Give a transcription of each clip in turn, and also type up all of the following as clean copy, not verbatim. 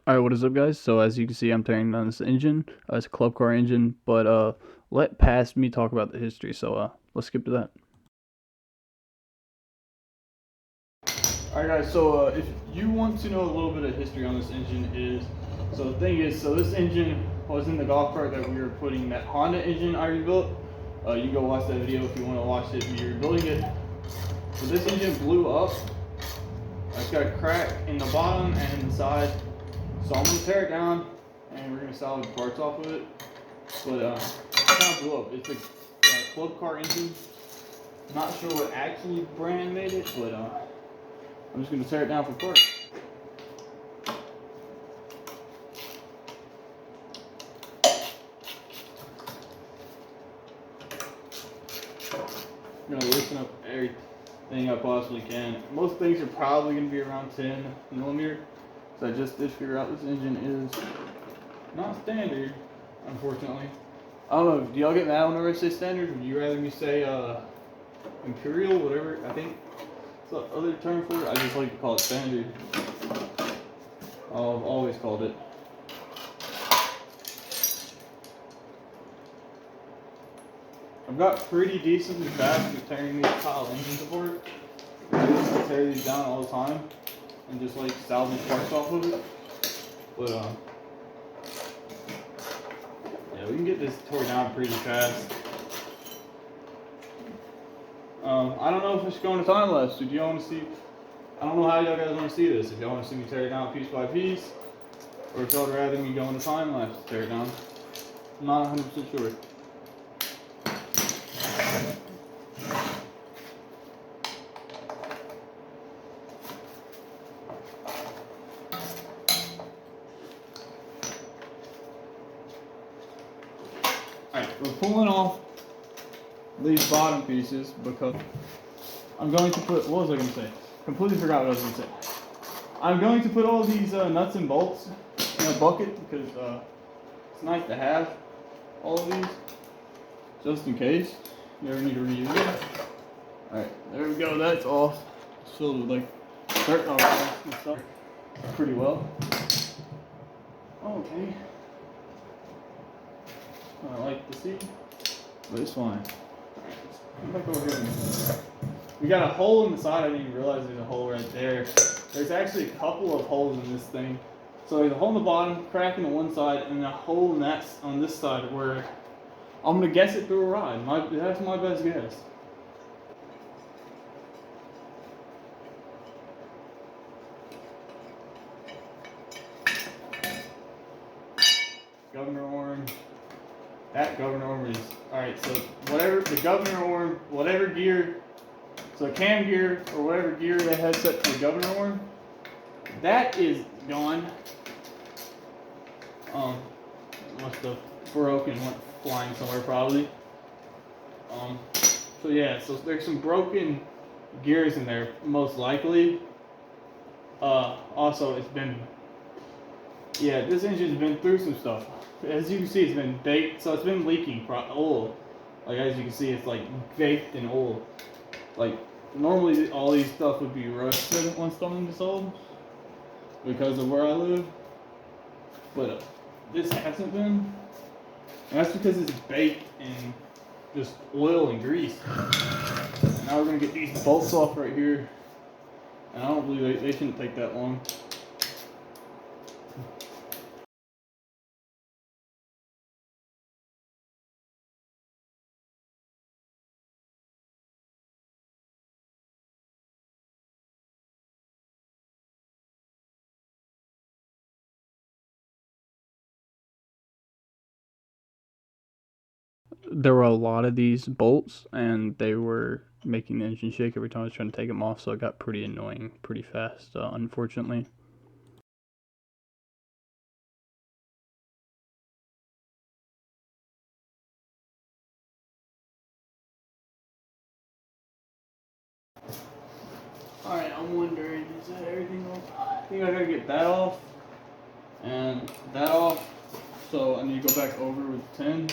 Alright, what is up guys? So as you can see, I'm tearing down this engine. It's a club car engine, but let past me talk about the history, so let's skip to that. Alright guys, so if you want to know a little bit of history on this engine so the thing is, this engine was in the golf cart that we were putting that Honda engine I rebuilt. You can go watch that video if you want to watch it. We were building it. So this engine blew up. It's got a crack in the bottom and in the side. So I'm gonna tear it down and we're gonna salvage parts off of it. But it kind of blew up. It's a club car engine. Not sure what actually brand made it, but I'm just gonna tear it down for parts. I'm gonna loosen up everything I possibly can. Most things are probably gonna be around 10 millimeter. So I just did figure out this engine is not standard, unfortunately. I don't know, do y'all get mad whenever I say standard? Would you rather me say imperial, whatever? I think it's the other term for it. I just like to call it standard. I've always called it. I've got pretty decently fast at tearing these tile engines apart. I used to tear these down all the time and just like salvage parts off of it. But yeah, we can get this tore down pretty fast. I don't know if it's going to time lapse. Do y'all want to see? I don't know how y'all guys want to see this. If y'all want to see me tear it down piece by piece, or if y'all would rather me go into time lapse to tear it down. I'm not 100% sure. Alright, we're pulling off these bottom pieces because I'm going to put, what was I going to say? Completely forgot what I was going to say. I'm going to put all these nuts and bolts in a bucket because it's nice to have all of these just in case you ever need to reuse it. Alright, there we go, that's off. It's filled with like dirt and stuff pretty well. Okay. I like to see, but it's fine. Come back over here. We got a hole in the side. I didn't even realize there's a hole right there. There's actually a couple of holes in this thing. So there's a hole in the bottom, crack in the one side, and a hole in that on this side where I'm gonna guess it through a rod. That's my best guess. Governor arm. That governor arm is alright. So whatever the governor arm, whatever gear. So cam gear or whatever gear they had set to the governor arm, that is gone. Must have broken, went flying somewhere probably. So yeah, so there's some broken gears in there, most likely. Also, it's been, yeah, this engine's been through some stuff. As you can see, it's been baked, so it's been leaking oil. Like as you can see, it's like baked in oil. Like normally all these stuff would be rusted once something is sold because of where I live, but this hasn't been. And that's because it's baked in just oil and grease. And now we're gonna get these bolts off right here, and I don't believe they shouldn't take that long. There were a lot of these bolts and they were making the engine shake every time I was trying to take them off, so it got pretty annoying pretty fast, unfortunately. Alright, I'm wondering, is that everything off? I think I gotta get that off and that off, so I need to go back over with 10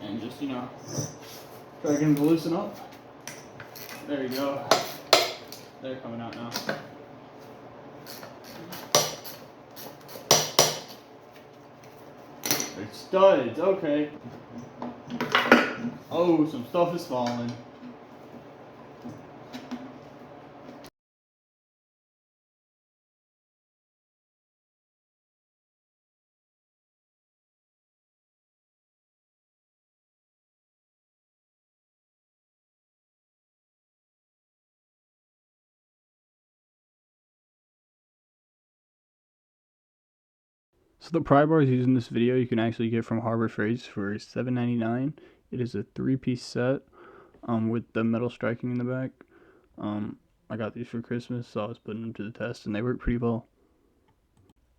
and just, you know, try to get them to loosen up. There you go. They're coming out now. they're studs. Okay. Oh, some stuff is falling. So the pry bars used in this video you can actually get from Harbor Freights for $7.99. It is a 3-piece set with the metal striking in the back. I got these for Christmas, so I was putting them to the test and they work pretty well.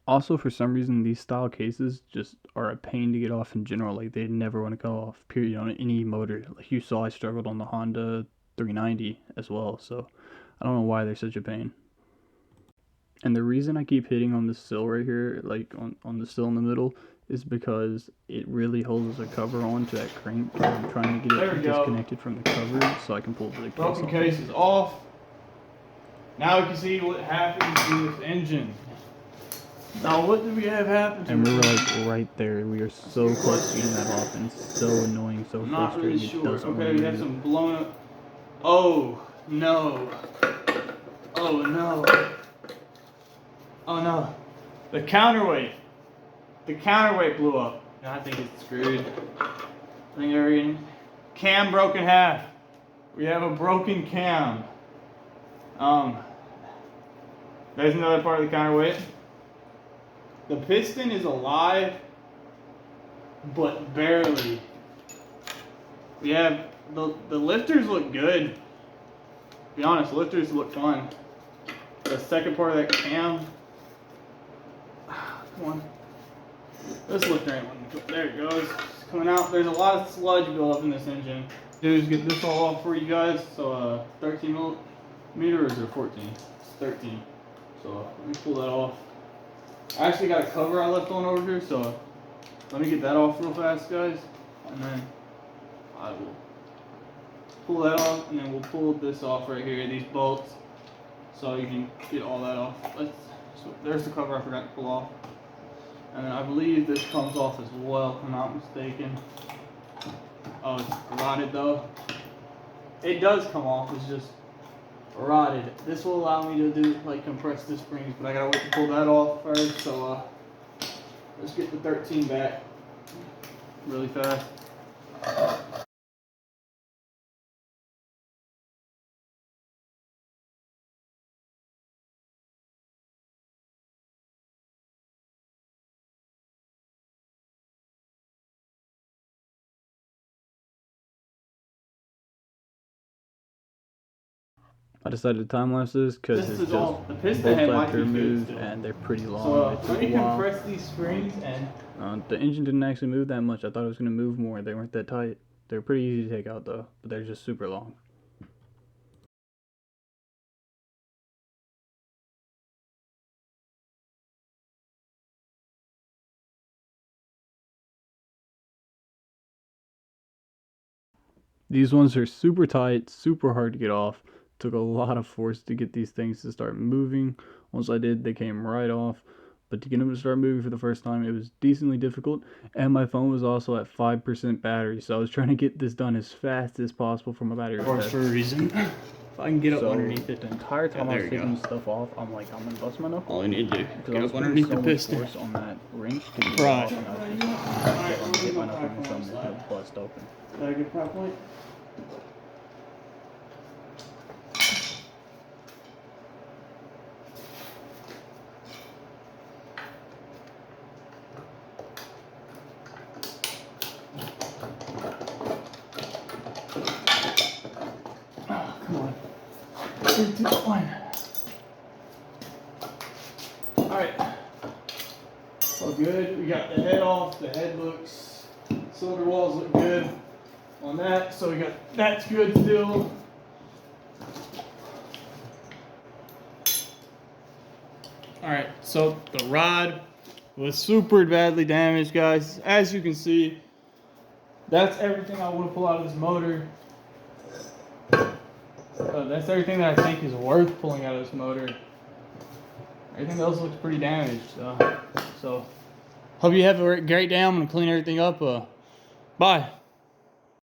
Also, for some reason, these style cases just are a pain to get off in general. Like, they never want to go off, period, on any motor. Like you saw, I struggled on the Honda 390 as well, so I don't know why they're such a pain. And the reason I keep hitting on the sill right here, like on the sill in the middle, is because it really holds the cover on to that crank. I'm trying to get it disconnected from the cover so I can pull the broken case is off. Now we can see what happens to this engine. Now what do we have happen to it? And we're like right there. We are so close to getting that off, and it's so annoying, so frustrating. Not really sure. Okay, we have some blown up. Oh no. Oh no. Oh no. The counterweight. The counterweight blew up. I think it's screwed. I think everything. Cam broke in half. We have a broken cam. There's another part of the counterweight. The piston is alive, but barely. We have the lifters look good. To be honest, lifters look fun. The second part of that cam. Come on. This lifter ain't letting me go. There it goes. It's coming out. There's a lot of sludge built up in this engine. Dude, get this all off for you guys. So 13 millimeter, or is it 14? It's 13. So let me pull that off. I actually got a cover I left on over here, so let me get that off real fast, guys, and then I will pull that off, and then we'll pull this off right here, these bolts, so you can get all that off. So there's the cover I forgot to pull off, and then I believe this comes off as well, if I'm not mistaken. Oh, it's rotted though. It does come off, it's just rotted. This will allow me to do like compress the springs, but I gotta wait to pull that off first. So let's get the 13 back really fast. I decided to time lapse this because it's just the piston head might be moved and they're pretty long. So let me compress these springs and the engine didn't actually move that much. I thought it was going to move more. They weren't that tight. They're pretty easy to take out though, but they're just super long. These ones are super tight, super hard to get off. Took a lot of force to get these things to start moving. Once I did, they came right off. But to get them to start moving for the first time, it was decently difficult. And my phone was also at 5% battery, so I was trying to get this done as fast as possible for my battery. Or for a reason. If I can get up underneath it the entire time I was taking stuff off, I'm like, I'm gonna bust my knuckles. All I need to do is get up underneath the piston. Force on that wrench to get off, and I was just hit my knuckle and something was gonna bust open. Is that a good prop point? Alright, all good. We got the head off. The head looks, cylinder walls look good on that. So we got, that's good still. Alright, so the rod was super badly damaged, guys. As you can see, that's everything I want to pull out of this motor. That's everything that I think is worth pulling out of this motor. Everything else looks pretty damaged. So Hope you have a great day. I'm gonna clean everything up. Bye.